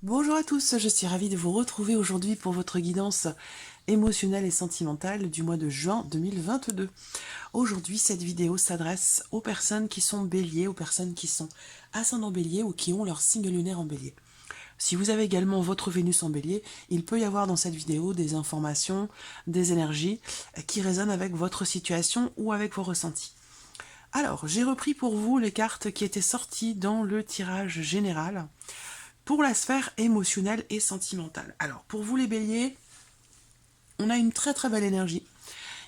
Bonjour à tous, je suis ravie de vous retrouver aujourd'hui pour votre guidance émotionnelle et sentimentale du mois de juin 2022. Aujourd'hui, cette vidéo s'adresse aux personnes qui sont béliers, aux personnes qui sont ascendant bélier ou qui ont leur signe lunaire en bélier. Si vous avez également votre Vénus en bélier, il peut y avoir dans cette vidéo des informations, des énergies qui résonnent avec votre situation ou avec vos ressentis. Alors, j'ai repris pour vous les cartes qui étaient sorties dans le tirage général pour la sphère émotionnelle et sentimentale. Alors, pour vous les béliers, on a une très belle énergie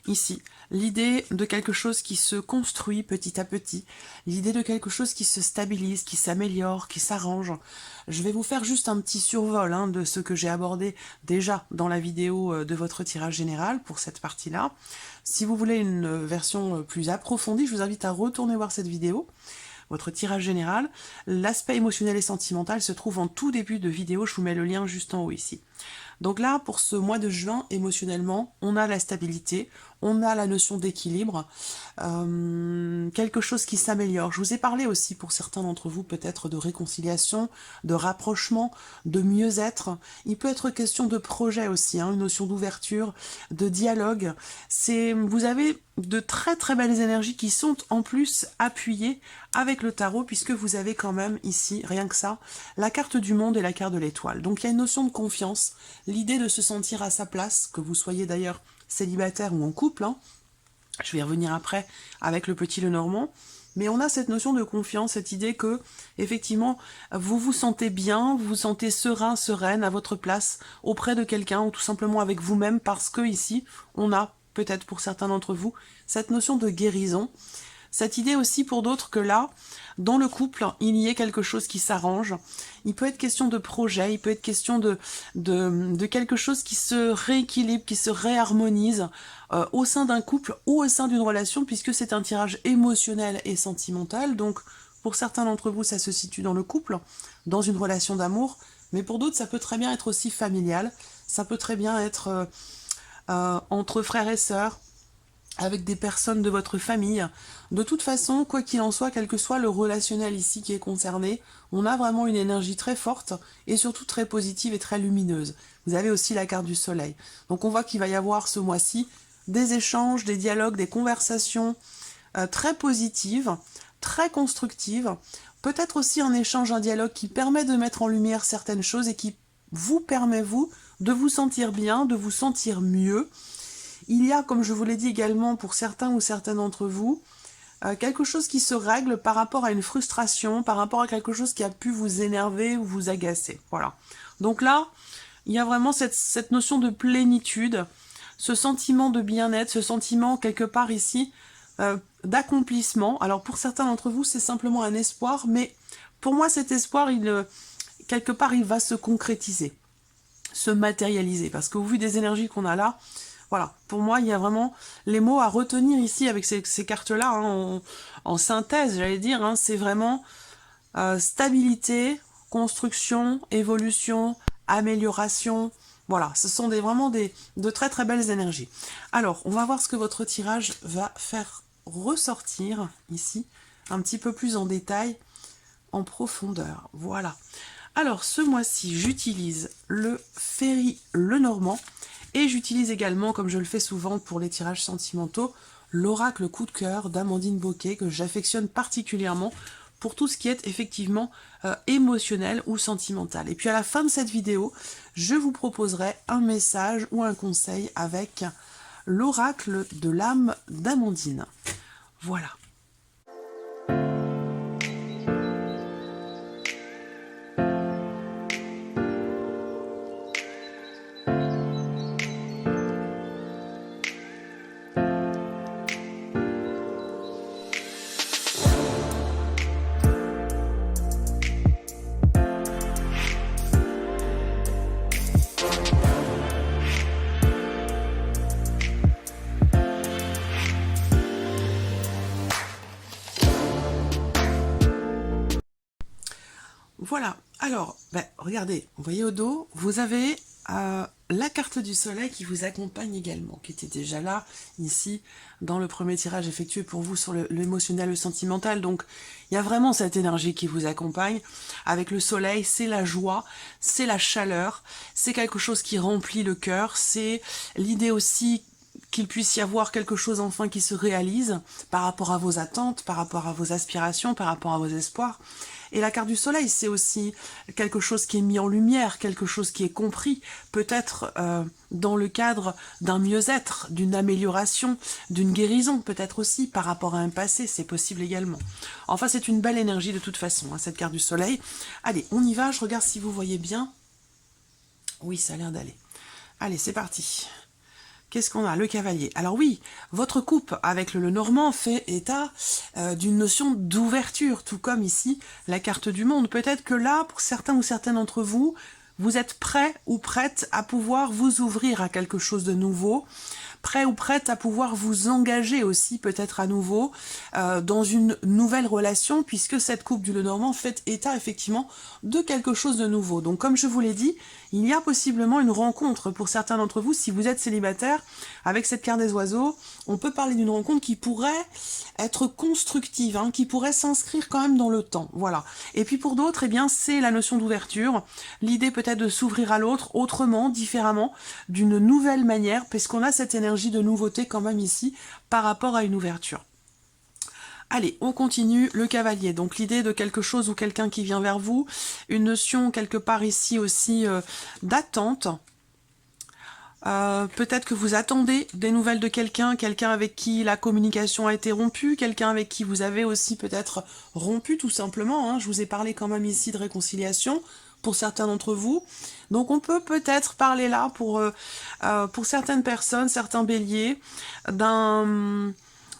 ici. L'idée de quelque chose qui se construit petit à petit, l'idée de quelque chose qui se stabilise, qui s'améliore, qui s'arrange. Je vais vous faire juste un petit survol de ce que j'ai abordé déjà dans la vidéo de votre tirage général pour cette partie-là. Si vous voulez une version plus approfondie, je vous invite à retourner voir cette vidéo. Votre tirage général, l'aspect émotionnel et sentimental se trouve en tout début de vidéo, je vous mets le lien juste en haut ici. Donc là, pour ce mois de juin, émotionnellement, on a la stabilité, on a la notion d'équilibre, quelque chose qui s'améliore. Je vous ai parlé aussi, pour certains d'entre vous, peut-être de réconciliation, de rapprochement, de mieux-être. Il peut être question de projet aussi, une notion d'ouverture, de dialogue. Vous avez de très belles énergies qui sont en plus appuyées avec le tarot, puisque vous avez quand même ici, rien que ça, la carte du monde et la carte de l'étoile. Donc il y a une notion de confiance, l'idée de se sentir à sa place, que vous soyez d'ailleurs célibataire ou en couple, je vais y revenir après avec le petit Lenormand, mais on a cette notion de confiance, cette idée que, effectivement, vous vous sentez bien, vous vous sentez serein, sereine à votre place, auprès de quelqu'un, ou tout simplement avec vous-même, parce que ici, on a, peut-être pour certains d'entre vous, cette notion de guérison. Cette idée aussi pour d'autres que là, dans le couple, il y ait quelque chose qui s'arrange. Il peut être question de projet, il peut être question de quelque chose qui se rééquilibre, qui se réharmonise au sein d'un couple ou au sein d'une relation, puisque c'est un tirage émotionnel et sentimental. Donc, pour certains d'entre vous, ça se situe dans le couple, dans une relation d'amour, mais pour d'autres, ça peut très bien être aussi familial. Ça peut très bien être entre frères et sœurs, avec des personnes de votre famille. De toute façon, quoi qu'il en soit, quel que soit le relationnel ici qui est concerné, on a vraiment une énergie très forte et surtout très positive et très lumineuse. Vous avez aussi la carte du soleil. Donc on voit qu'il va y avoir ce mois-ci des échanges, des dialogues, des conversations très positives, très constructives. Peut-être aussi un échange, un dialogue qui permet de mettre en lumière certaines choses et qui vous permet, vous, de vous sentir bien, de vous sentir mieux. Il y a, comme je vous l'ai dit également pour certains ou certaines d'entre vous, quelque chose qui se règle par rapport à une frustration, par rapport à quelque chose qui a pu vous énerver ou vous agacer. Voilà. Donc là, il y a vraiment cette notion de plénitude, ce sentiment de bien-être, ce sentiment quelque part ici d'accomplissement. Alors pour certains d'entre vous, c'est simplement un espoir, mais pour moi cet espoir, quelque part, il va se concrétiser, se matérialiser, parce qu'au vu des énergies qu'on a là, voilà, pour moi, il y a vraiment les mots à retenir ici avec ces cartes-là, en synthèse, j'allais dire, c'est vraiment stabilité, construction, évolution, amélioration. Voilà, ce sont vraiment de très belles énergies. Alors, on va voir ce que votre tirage va faire ressortir ici, un petit peu plus en détail, en profondeur. Voilà. Alors, ce mois-ci, j'utilise le Ferry Lenormand. Et j'utilise également, comme je le fais souvent pour les tirages sentimentaux, l'oracle coup de cœur d'Amandine Bocquet, que j'affectionne particulièrement pour tout ce qui est effectivement émotionnel ou sentimental. Et puis à la fin de cette vidéo, je vous proposerai un message ou un conseil avec l'oracle de l'âme d'Amandine. Voilà. Voilà, alors, regardez, vous voyez au dos, vous avez la carte du soleil qui vous accompagne également, qui était déjà là, ici, dans le premier tirage effectué pour vous sur l'émotionnel, le sentimental. Donc, il y a vraiment cette énergie qui vous accompagne. Avec le soleil, c'est la joie, c'est la chaleur, c'est quelque chose qui remplit le cœur, c'est l'idée aussi qu'il puisse y avoir quelque chose enfin qui se réalise par rapport à vos attentes, par rapport à vos aspirations, par rapport à vos espoirs. Et la carte du soleil, c'est aussi quelque chose qui est mis en lumière, quelque chose qui est compris, peut-être dans le cadre d'un mieux-être, d'une amélioration, d'une guérison, peut-être aussi par rapport à un passé, c'est possible également. Enfin, c'est une belle énergie de toute façon, hein, cette carte du soleil. Allez, on y va, je regarde si vous voyez bien. Oui, ça a l'air d'aller. Allez, c'est parti. Qu'est-ce qu'on a? Le cavalier. Alors oui, votre coupe avec le Normand fait état d'une notion d'ouverture, tout comme ici la carte du monde. Peut-être que là, pour certains ou certaines d'entre vous, vous êtes prêt ou prête à pouvoir vous ouvrir à quelque chose de nouveau, prêt ou prête à pouvoir vous engager aussi peut-être à nouveau dans une nouvelle relation, puisque cette coupe du Lenormand fait état effectivement de quelque chose de nouveau. Donc comme je vous l'ai dit, il y a possiblement une rencontre pour certains d'entre vous, si vous êtes célibataire, avec cette carte des oiseaux, on peut parler d'une rencontre qui pourrait être constructive, hein, qui pourrait s'inscrire quand même dans le temps, voilà. Et puis pour d'autres, eh bien, c'est la notion d'ouverture, l'idée peut-être de s'ouvrir à l'autre autrement, différemment, d'une nouvelle manière, parce qu'on a cette énergie de nouveauté quand même ici, par rapport à une ouverture. Allez, on continue, le cavalier, donc l'idée de quelque chose ou quelqu'un qui vient vers vous, une notion quelque part ici aussi d'attente. Peut-être que vous attendez des nouvelles de quelqu'un, quelqu'un avec qui la communication a été rompue, quelqu'un avec qui vous avez aussi peut-être rompu tout simplement, hein. Je vous ai parlé quand même ici de réconciliation pour certains d'entre vous. Donc on peut peut-être parler là pour certaines personnes, certains béliers,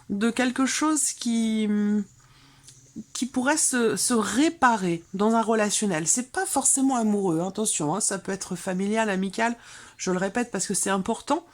de quelque chose qui pourrait se réparer dans un relationnel. C'est pas forcément amoureux, hein, attention, hein, ça peut être familial, amical, je le répète parce que c'est important.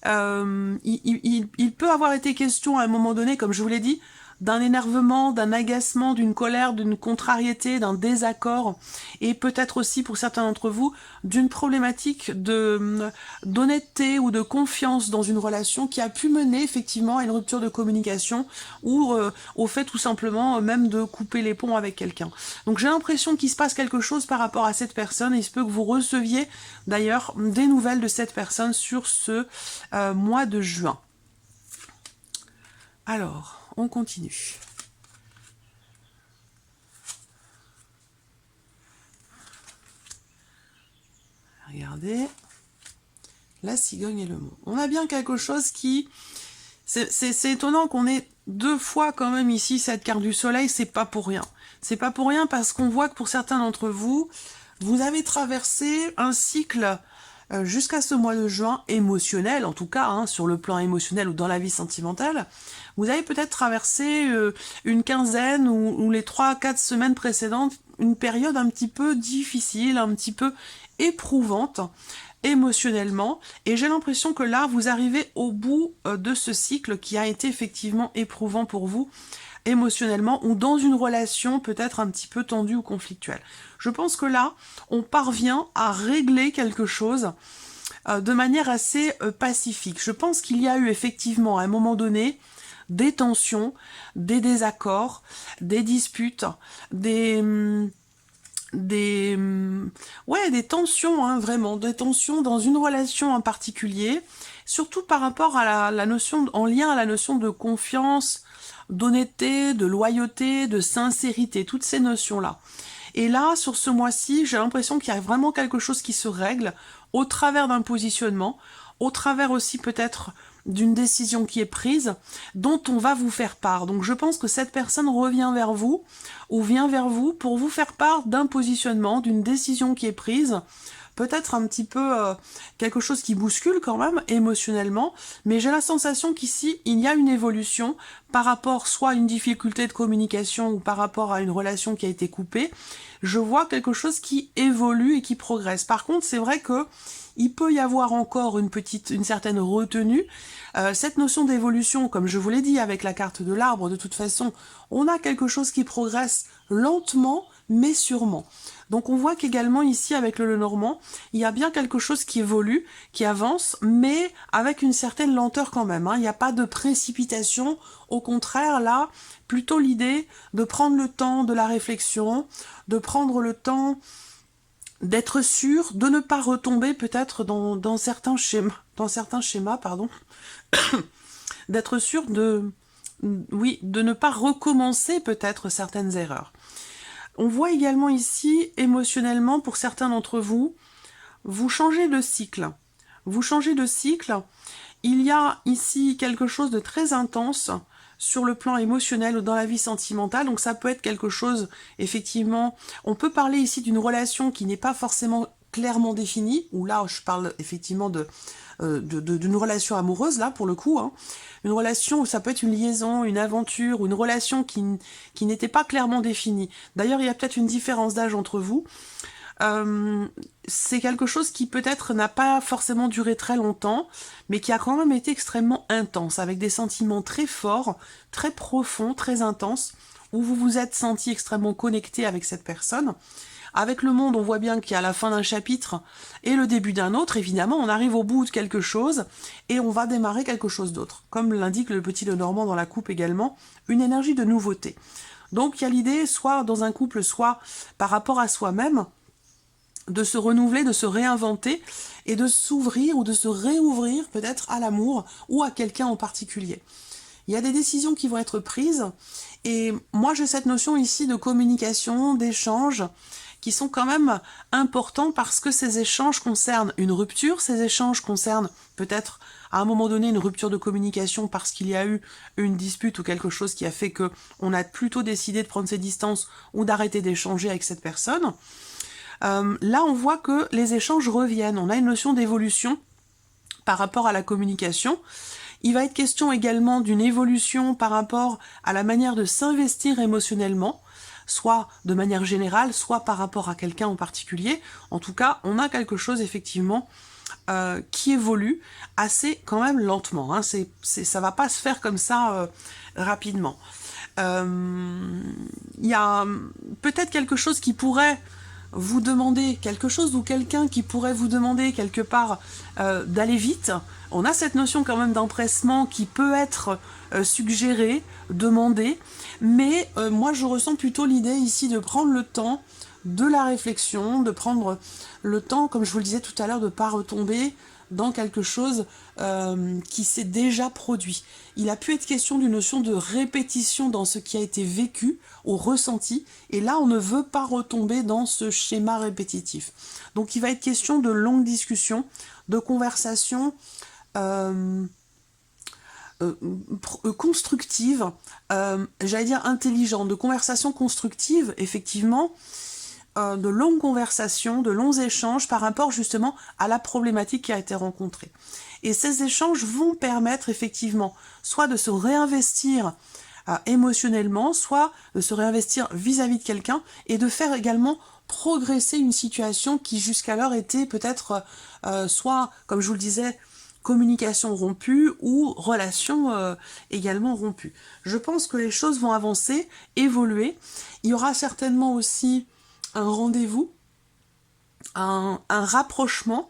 Il peut avoir été question à un moment donné, comme je vous l'ai dit, d'un énervement, d'un agacement, d'une colère, d'une contrariété, d'un désaccord, et peut-être aussi pour certains d'entre vous, d'une problématique d'honnêteté ou de confiance dans une relation qui a pu mener effectivement à une rupture de communication ou au fait tout simplement même de couper les ponts avec quelqu'un. Donc j'ai l'impression qu'il se passe quelque chose par rapport à cette personne, et il se peut que vous receviez d'ailleurs des nouvelles de cette personne sur ce mois de juin. Alors, on continue. Regardez. La cigogne et le mont. On a bien quelque chose qui... C'est étonnant qu'on ait deux fois quand même ici cette carte du soleil, c'est pas pour rien. C'est pas pour rien parce qu'on voit que pour certains d'entre vous, vous avez traversé un cycle jusqu'à ce mois de juin émotionnel, en tout cas, hein, sur le plan émotionnel ou dans la vie sentimentale. Vous avez peut-être traversé une quinzaine ou les 3-4 semaines précédentes, une période un petit peu difficile, un petit peu éprouvante émotionnellement, et j'ai l'impression que là, vous arrivez au bout de ce cycle qui a été effectivement éprouvant pour vous, émotionnellement, ou dans une relation peut-être un petit peu tendue ou conflictuelle. Je pense que là, on parvient à régler quelque chose de manière assez pacifique. Je pense qu'il y a eu effectivement à un moment donné des tensions, des désaccords, des disputes, des tensions, hein, vraiment, des tensions dans une relation en particulier, surtout par rapport à la notion, en lien à la notion de confiance, d'honnêteté, de loyauté, de sincérité, toutes ces notions-là. Et là, sur ce mois-ci, j'ai l'impression qu'il y a vraiment quelque chose qui se règle au travers d'un positionnement, au travers aussi peut-être d'une décision qui est prise, dont on va vous faire part. Donc je pense que cette personne revient vers vous, ou vient vers vous, pour vous faire part d'un positionnement, d'une décision qui est prise, peut-être un petit peu quelque chose qui bouscule quand même, émotionnellement, mais j'ai la sensation qu'ici, il y a une évolution par rapport soit à une difficulté de communication, ou par rapport à une relation qui a été coupée. Je vois quelque chose qui évolue et qui progresse. Par contre, c'est vrai que il peut y avoir encore une certaine retenue. Cette notion d'évolution, comme je vous l'ai dit avec la carte de l'arbre, de toute façon, on a quelque chose qui progresse lentement, mais sûrement. Donc on voit qu'également ici avec le Lenormand, il y a bien quelque chose qui évolue, qui avance, mais avec une certaine lenteur quand même, hein. Il n'y a pas de précipitation, au contraire là, plutôt l'idée de prendre le temps de la réflexion, de prendre le temps d'être sûr de ne pas retomber peut-être dans certains schémas, pardon, d'être sûr oui, de ne pas recommencer peut-être certaines erreurs. On voit également ici, émotionnellement, pour certains d'entre vous, vous changez de cycle. Vous changez de cycle. Il y a ici quelque chose de très intense sur le plan émotionnel ou dans la vie sentimentale. Donc ça peut être quelque chose, effectivement, on peut parler ici d'une relation qui n'est pas forcément clairement définie, ou là je parle effectivement d'une relation amoureuse, là pour le coup, hein. Une relation où ça peut être une liaison, une aventure, ou une relation qui n'était pas clairement définie. D'ailleurs, il y a peut-être une différence d'âge entre vous. C'est quelque chose qui peut-être n'a pas forcément duré très longtemps, mais qui a quand même été extrêmement intense, avec des sentiments très forts, très profonds, très intenses, où vous vous êtes senti extrêmement connecté avec cette personne. Avec le monde, on voit bien qu'il y a la fin d'un chapitre et le début d'un autre. Évidemment, on arrive au bout de quelque chose et on va démarrer quelque chose d'autre. Comme l'indique le petit Lenormand dans la coupe également, une énergie de nouveauté. Donc il y a l'idée, soit dans un couple, soit par rapport à soi-même, de se renouveler, de se réinventer et de s'ouvrir ou de se réouvrir peut-être à l'amour ou à quelqu'un en particulier. Il y a des décisions qui vont être prises et moi j'ai cette notion ici de communication, d'échange, qui sont quand même importants parce que ces échanges concernent une rupture, ces échanges concernent peut-être à un moment donné une rupture de communication parce qu'il y a eu une dispute ou quelque chose qui a fait que on a plutôt décidé de prendre ses distances ou d'arrêter d'échanger avec cette personne. Là on voit que les échanges reviennent, on a une notion d'évolution par rapport à la communication. Il va être question également d'une évolution par rapport à la manière de s'investir émotionnellement, soit de manière générale, soit par rapport à quelqu'un en particulier. En tout cas, on a quelque chose effectivement qui évolue assez quand même lentement, hein. Ça va pas se faire comme ça rapidement. Il y a peut-être quelque chose qui pourrait vous demander quelque chose ou quelqu'un qui pourrait vous demander quelque part d'aller vite. On a cette notion quand même d'empressement qui peut être suggérée, demandée, mais moi je ressens plutôt l'idée ici de prendre le temps de la réflexion, de prendre le temps, comme je vous le disais tout à l'heure, de ne pas retomber dans quelque chose qui s'est déjà produit. Il a pu être question d'une notion de répétition dans ce qui a été vécu, ou ressenti, et là on ne veut pas retomber dans ce schéma répétitif. Donc il va être question de longues discussions, de conversations constructives, j'allais dire intelligentes, de conversations constructives, effectivement, de longues conversations, de longs échanges par rapport justement à la problématique qui a été rencontrée. Et ces échanges vont permettre effectivement soit de se réinvestir émotionnellement, soit de se réinvestir vis-à-vis de quelqu'un et de faire également progresser une situation qui jusqu'alors était peut-être soit, comme je vous le disais, communication rompue ou relation également rompue. Je pense que les choses vont avancer, évoluer. Il y aura certainement aussi un rendez-vous, un rapprochement,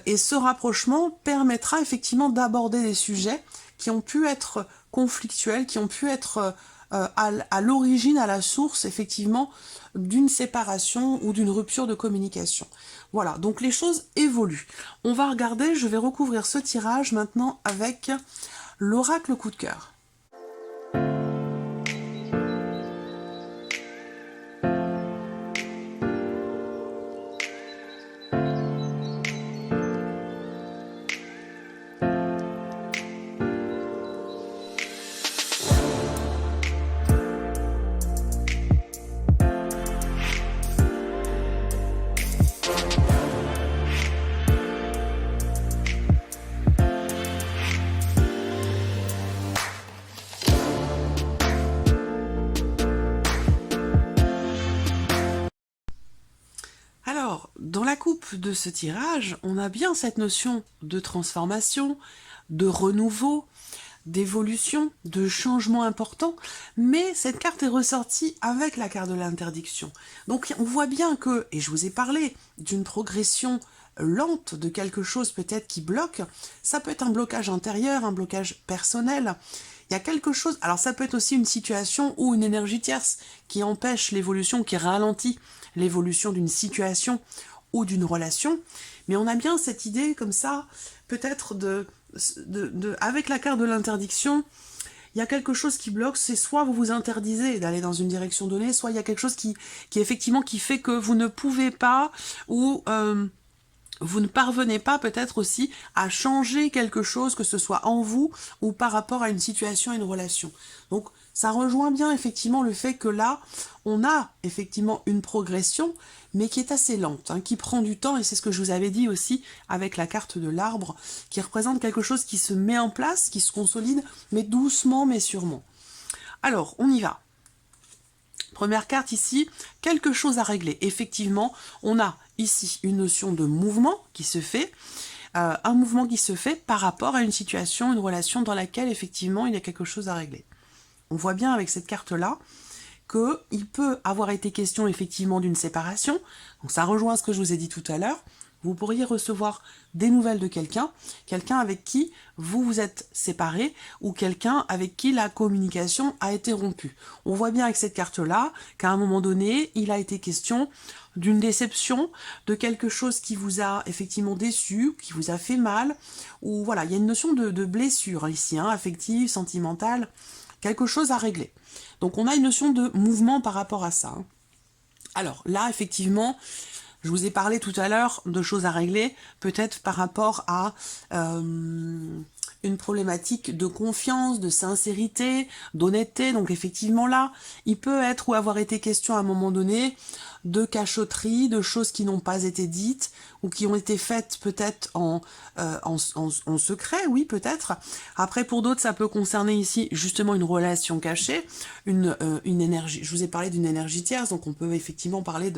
et ce rapprochement permettra effectivement d'aborder des sujets qui ont pu être conflictuels, qui ont pu être à l'origine, à la source, effectivement, d'une séparation ou d'une rupture de communication. Voilà, donc les choses évoluent. On va regarder, je vais recouvrir ce tirage maintenant avec l'oracle coup de cœur. Dans la coupe de ce tirage, on a bien cette notion de transformation, de renouveau, d'évolution, de changement important, mais cette carte est ressortie avec la carte de l'interdiction. Donc on voit bien que, et je vous ai parlé d'une progression lente de quelque chose peut-être qui bloque, ça peut être un blocage intérieur, un blocage personnel, il y a quelque chose, alors ça peut être aussi une situation ou une énergie tierce qui empêche l'évolution, qui ralentit l'évolution d'une situation ou d'une relation, mais on a bien cette idée comme ça, peut-être avec la carte de l'interdiction, il y a quelque chose qui bloque, c'est soit vous vous interdisez d'aller dans une direction donnée, soit il y a quelque chose qui effectivement qui fait que vous ne pouvez pas, ou vous ne parvenez pas peut-être aussi à changer quelque chose, que ce soit en vous ou par rapport à une situation, à une relation. Donc ça rejoint bien effectivement le fait que là, on a effectivement une progression, mais qui est assez lente, hein, qui prend du temps, et c'est ce que je vous avais dit aussi avec la carte de l'arbre, qui représente quelque chose qui se met en place, qui se consolide, mais doucement, mais sûrement. Alors, on y va. Première carte ici, quelque chose à régler. Effectivement, on a ici une notion de mouvement qui se fait, un mouvement qui se fait par rapport à une situation, une relation dans laquelle effectivement il y a quelque chose à régler. On voit bien avec cette carte-là qu'il peut avoir été question effectivement d'une séparation, donc ça rejoint ce que je vous ai dit tout à l'heure. Vous pourriez recevoir des nouvelles de quelqu'un avec qui vous vous êtes séparé, ou quelqu'un avec qui la communication a été rompue. On voit bien avec cette carte-là qu'à un moment donné, il a été question d'une déception, de quelque chose qui vous a effectivement déçu, qui vous a fait mal, ou voilà, il y a une notion de blessure ici, hein, affective, sentimentale, quelque chose à régler. Donc on a une notion de mouvement par rapport à ça. Alors là, effectivement, je vous ai parlé tout à l'heure de choses à régler, peut-être par rapport à une problématique de confiance, de sincérité, d'honnêteté. Donc effectivement là, il peut être ou avoir été question à un moment donné de cachotterie, de choses qui n'ont pas été dites ou qui ont été faites peut-être en secret, oui peut-être. Après pour d'autres ça peut concerner ici justement une relation cachée, une énergie. Je vous ai parlé d'une énergie tierce, donc on peut effectivement parler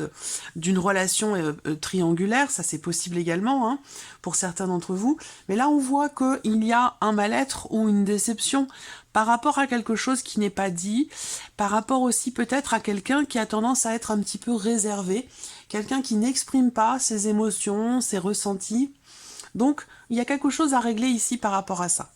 d'une relation triangulaire, ça c'est possible également hein, pour certains d'entre vous. Mais là on voit qu'il y a un mal-être ou une déception par rapport à quelque chose qui n'est pas dit, par rapport aussi peut-être à quelqu'un qui a tendance à être un petit peu réservé, quelqu'un qui n'exprime pas ses émotions, ses ressentis. Donc, il y a quelque chose à régler ici par rapport à ça.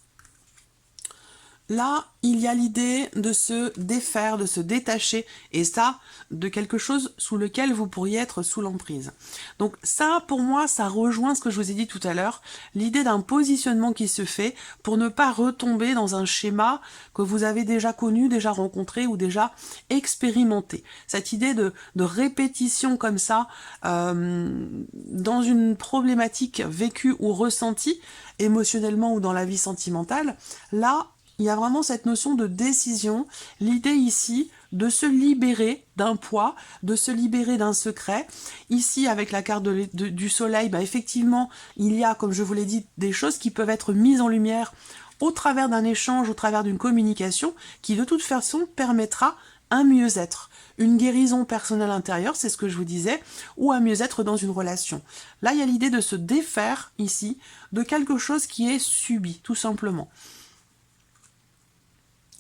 Là, il y a l'idée de se défaire, de se détacher, et ça, de quelque chose sous lequel vous pourriez être sous l'emprise. Donc ça, pour moi, ça rejoint ce que je vous ai dit tout à l'heure, l'idée d'un positionnement qui se fait pour ne pas retomber dans un schéma que vous avez déjà connu, déjà rencontré ou déjà expérimenté. Cette idée de répétition comme ça, dans une problématique vécue ou ressentie, émotionnellement ou dans la vie sentimentale, là, il y a vraiment cette notion de décision, l'idée ici de se libérer d'un poids, de se libérer d'un secret. Ici, avec la carte du soleil, bah, effectivement, il y a, comme je vous l'ai dit, des choses qui peuvent être mises en lumière au travers d'un échange, au travers d'une communication, qui de toute façon permettra un mieux-être. Une guérison personnelle intérieure, c'est ce que je vous disais, ou un mieux-être dans une relation. Là, il y a l'idée de se défaire, ici, de quelque chose qui est subi, tout simplement.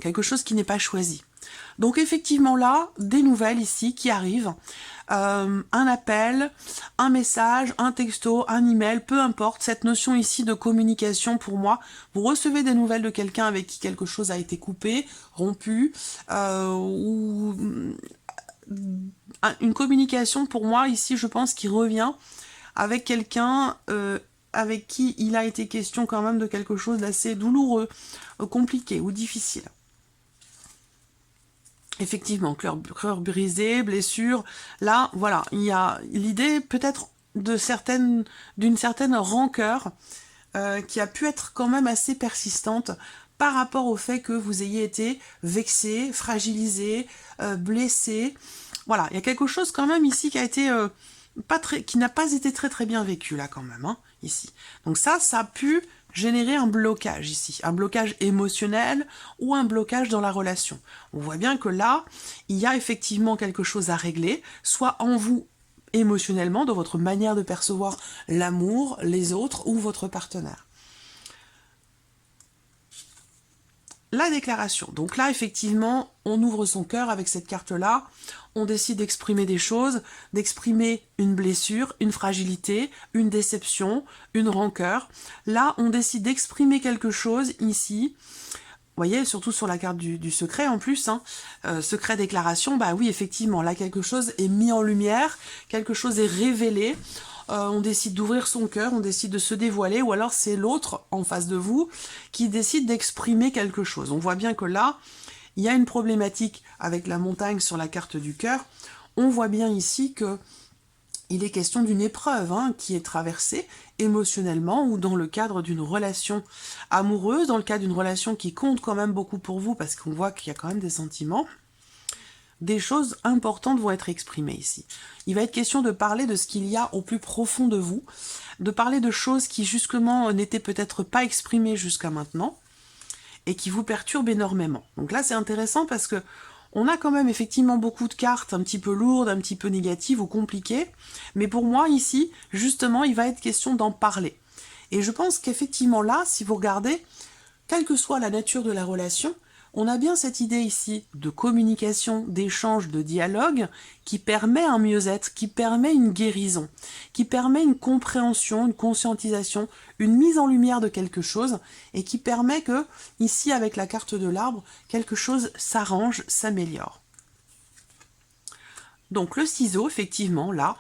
Quelque chose qui n'est pas choisi. Donc effectivement là, des nouvelles ici qui arrivent, un appel, un message, un texto, un email, peu importe, cette notion ici de communication pour moi, vous recevez des nouvelles de quelqu'un avec qui quelque chose a été coupé, rompu, ou une communication pour moi ici je pense qui revient avec quelqu'un avec qui il a été question quand même de quelque chose d'assez douloureux, compliqué ou difficile. Effectivement, cœur brisé, blessure. Là, voilà, il y a l'idée peut-être d'une certaine rancœur qui a pu être quand même assez persistante par rapport au fait que vous ayez été vexé, fragilisé, blessé. Voilà, il y a quelque chose quand même ici qui a été qui n'a pas été très bien vécu là quand même, hein, ici. Donc ça a pu générer un blocage ici, un blocage émotionnel ou un blocage dans la relation. On voit bien que là, il y a effectivement quelque chose à régler, soit en vous émotionnellement, dans votre manière de percevoir l'amour, les autres ou votre partenaire. la déclaration. Donc là, effectivement, on ouvre son cœur avec cette carte-là. On décide d'exprimer des choses, d'exprimer une blessure, une fragilité, une déception, une rancœur. Là, on décide d'exprimer quelque chose ici. Vous voyez, surtout sur la carte du secret en plus, hein, secret déclaration, bah oui, effectivement, là, quelque chose est mis en lumière, quelque chose est révélé. On décide d'ouvrir son cœur, on décide de se dévoiler, ou alors c'est l'autre en face de vous qui décide d'exprimer quelque chose. On voit bien que là, il y a une problématique avec la montagne sur la carte du cœur. On voit bien ici que il est question d'une épreuve qui est traversée émotionnellement ou dans le cadre d'une relation amoureuse, dans le cadre d'une relation qui compte quand même beaucoup pour vous parce qu'on voit qu'il y a quand même des sentiments. Des choses importantes vont être exprimées ici. Il va être question de parler de ce qu'il y a au plus profond de vous, de parler de choses qui justement n'étaient peut-être pas exprimées jusqu'à maintenant, et qui vous perturbe énormément. Donc là, c'est intéressant parce que on a quand même effectivement beaucoup de cartes un petit peu lourdes, un petit peu négatives ou compliquées, mais pour moi, ici, justement, il va être question d'en parler. Et je pense qu'effectivement là, si vous regardez, quelle que soit la nature de la relation, on a bien cette idée ici de communication, d'échange, de dialogue qui permet un mieux-être, qui permet une guérison, qui permet une compréhension, une conscientisation, une mise en lumière de quelque chose et qui permet que, ici avec la carte de l'arbre, quelque chose s'arrange, s'améliore. Donc le ciseau, effectivement, là,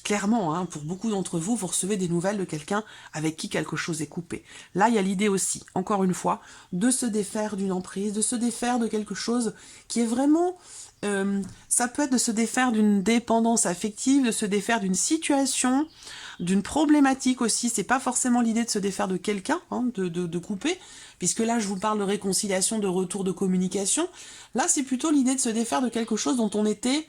clairement, pour beaucoup d'entre vous, vous recevez des nouvelles de quelqu'un avec qui quelque chose est coupé. Là, il y a l'idée aussi, encore une fois, de se défaire d'une emprise, de se défaire de quelque chose qui est vraiment... ça peut être de se défaire d'une dépendance affective, de se défaire d'une situation, d'une problématique aussi. C'est pas forcément l'idée de se défaire de quelqu'un, de couper, puisque là, je vous parle de réconciliation, de retour de communication. Là, c'est plutôt l'idée de se défaire de quelque chose dont on était...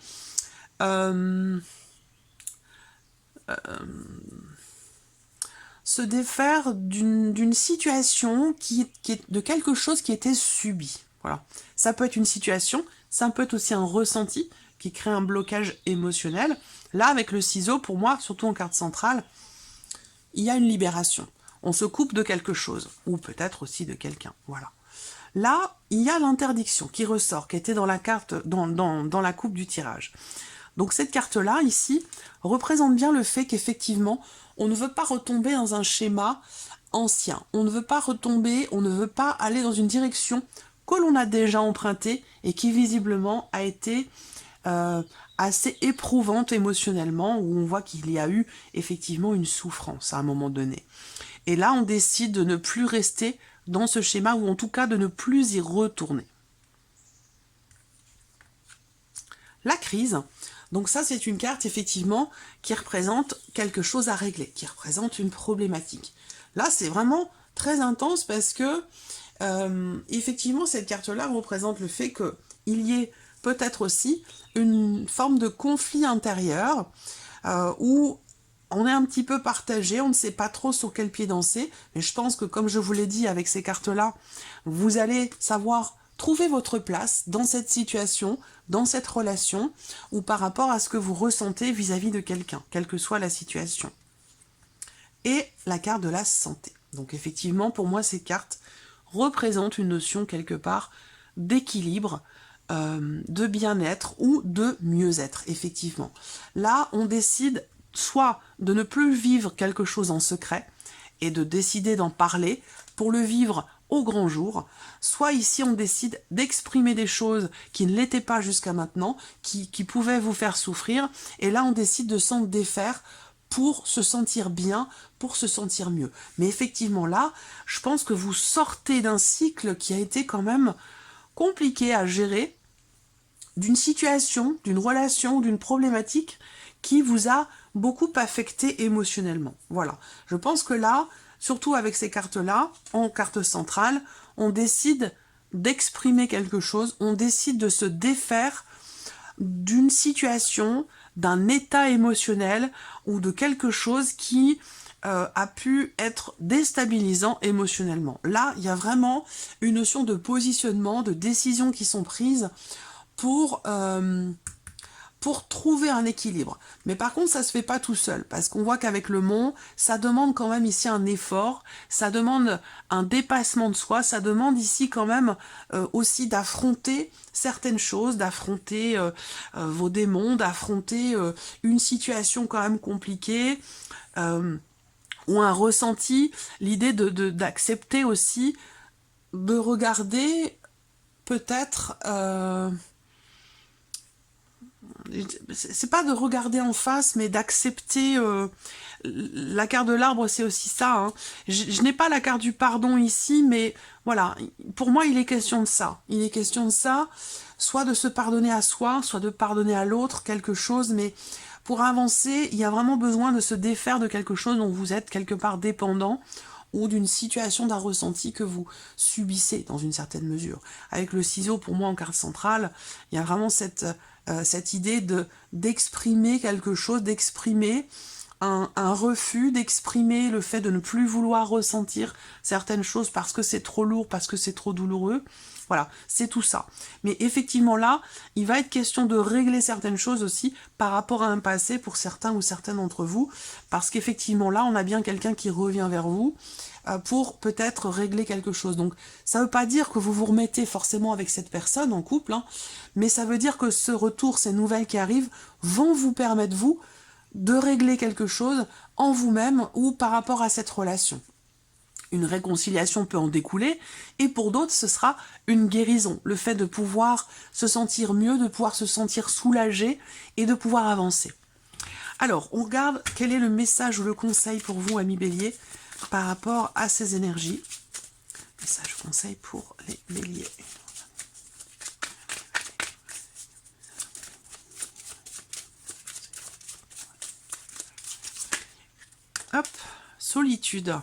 se défaire d'une situation qui est de quelque chose qui était subi. Voilà. Ça peut être une situation, ça peut être aussi un ressenti qui crée un blocage émotionnel. Là, avec le ciseau, pour moi, surtout en carte centrale, il y a une libération. On se coupe de quelque chose, ou peut-être aussi de quelqu'un. Voilà. Là, il y a l'interdiction qui ressort, qui était dans la carte, dans la coupe du tirage. Donc cette carte-là, ici, représente bien le fait qu'effectivement, on ne veut pas retomber dans un schéma ancien. On ne veut pas retomber, on ne veut pas aller dans une direction que l'on a déjà empruntée et qui visiblement a été assez éprouvante émotionnellement, où on voit qu'il y a eu effectivement une souffrance à un moment donné. Et là, on décide de ne plus rester dans ce schéma, ou en tout cas de ne plus y retourner. La crise... Donc ça, c'est une carte, effectivement, qui représente quelque chose à régler, qui représente une problématique. Là, c'est vraiment très intense parce que, effectivement, cette carte-là représente le fait qu'il y ait peut-être aussi une forme de conflit intérieur où on est un petit peu partagé, on ne sait pas trop sur quel pied danser, mais je pense que, comme je vous l'ai dit avec ces cartes-là, vous allez savoir trouver votre place dans cette situation, dans cette relation, ou par rapport à ce que vous ressentez vis-à-vis de quelqu'un, quelle que soit la situation. Et la carte de la santé. Donc effectivement, pour moi, ces cartes représentent une notion quelque part d'équilibre, de bien-être ou de mieux-être, effectivement. Là, on décide soit de ne plus vivre quelque chose en secret et de décider d'en parler pour le vivre au grand jour, soit ici on décide d'exprimer des choses qui ne l'étaient pas jusqu'à maintenant, qui pouvaient vous faire souffrir, et là on décide de s'en défaire pour se sentir bien, pour se sentir mieux. Mais effectivement là, je pense que vous sortez d'un cycle qui a été quand même compliqué à gérer, d'une situation, d'une relation, d'une problématique qui vous a beaucoup affecté émotionnellement. Voilà, je pense que là, surtout avec ces cartes-là, en carte centrale, on décide d'exprimer quelque chose, on décide de se défaire d'une situation, d'un état émotionnel ou de quelque chose qui a pu être déstabilisant émotionnellement. Là, il y a vraiment une notion de positionnement, de décisions qui sont prises pour pour trouver un équilibre. Mais par contre, ça se fait pas tout seul, parce qu'on voit qu'avec le mont, ça demande quand même ici un effort, ça demande un dépassement de soi, ça demande ici quand même aussi d'affronter certaines choses, d'affronter vos démons, d'affronter une situation quand même compliquée, ou un ressenti, l'idée d'accepter aussi, de regarder peut-être... c'est pas de regarder en face, mais d'accepter la carte de l'arbre, c'est aussi ça. Hein. Je n'ai pas la carte du pardon ici, mais voilà, pour moi, il est question de ça. Il est question de ça, soit de se pardonner à soi, soit de pardonner à l'autre quelque chose, mais pour avancer, il y a vraiment besoin de se défaire de quelque chose dont vous êtes quelque part dépendant, ou d'une situation, d'un ressenti que vous subissez dans une certaine mesure. Avec le ciseau, pour moi, en carte centrale, il y a vraiment cette idée d'exprimer quelque chose, d'exprimer un refus, d'exprimer le fait de ne plus vouloir ressentir certaines choses parce que c'est trop lourd, parce que c'est trop douloureux. Voilà, c'est tout ça. Mais effectivement là, il va être question de régler certaines choses aussi par rapport à un passé pour certains ou certaines d'entre vous, parce qu'effectivement là, on a bien quelqu'un qui revient vers vous pour peut-être régler quelque chose. Donc ça ne veut pas dire que vous vous remettez forcément avec cette personne en couple, hein, mais ça veut dire que ce retour, ces nouvelles qui arrivent, vont vous permettre, vous, de régler quelque chose en vous-même ou par rapport à cette relation. Une réconciliation peut en découler, et pour d'autres, ce sera une guérison. Le fait de pouvoir se sentir mieux, de pouvoir se sentir soulagé et de pouvoir avancer. Alors, on regarde quel est le message ou le conseil pour vous, amis Bélier, par rapport à ces énergies. Message conseil pour les Béliers. Hop, solitude.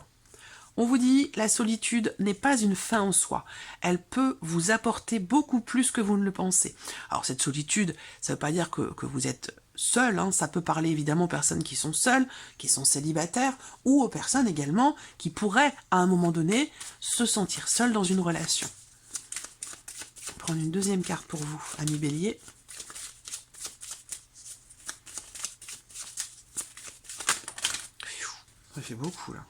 On vous dit, la solitude n'est pas une fin en soi. Elle peut vous apporter beaucoup plus que vous ne le pensez. Alors cette solitude, ça ne veut pas dire que vous êtes seul, hein. Ça peut parler évidemment aux personnes qui sont seules, qui sont célibataires, ou aux personnes également qui pourraient, à un moment donné, se sentir seules dans une relation. Je vais prendre une deuxième carte pour vous, amis Bélier. Ça fait beaucoup là.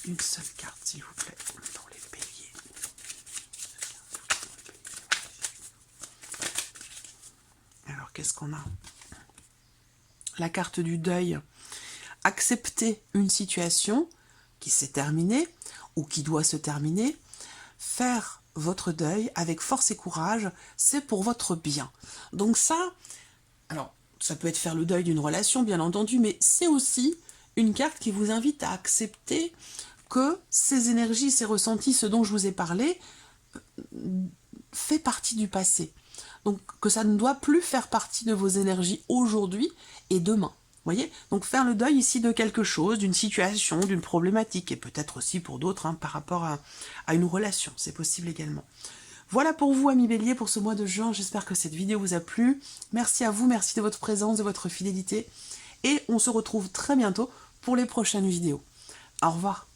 Une seule carte, s'il vous plaît, pour les Béliers. Alors, qu'est-ce qu'on a? La carte du deuil. Accepter une situation qui s'est terminée ou qui doit se terminer. Faire votre deuil avec force et courage, c'est pour votre bien. Donc ça, alors, ça peut être faire le deuil d'une relation, bien entendu, mais c'est aussi une carte qui vous invite à accepter que ces énergies, ces ressentis, ce dont je vous ai parlé, fait partie du passé. Donc que ça ne doit plus faire partie de vos énergies aujourd'hui et demain. Voyez? Donc faire le deuil ici de quelque chose, d'une situation, d'une problématique, et peut-être aussi pour d'autres, hein, par rapport à une relation, c'est possible également. Voilà pour vous, amis Bélier, pour ce mois de juin. J'espère que cette vidéo vous a plu. Merci à vous, merci de votre présence, de votre fidélité. Et on se retrouve très bientôt pour les prochaines vidéos. Au revoir.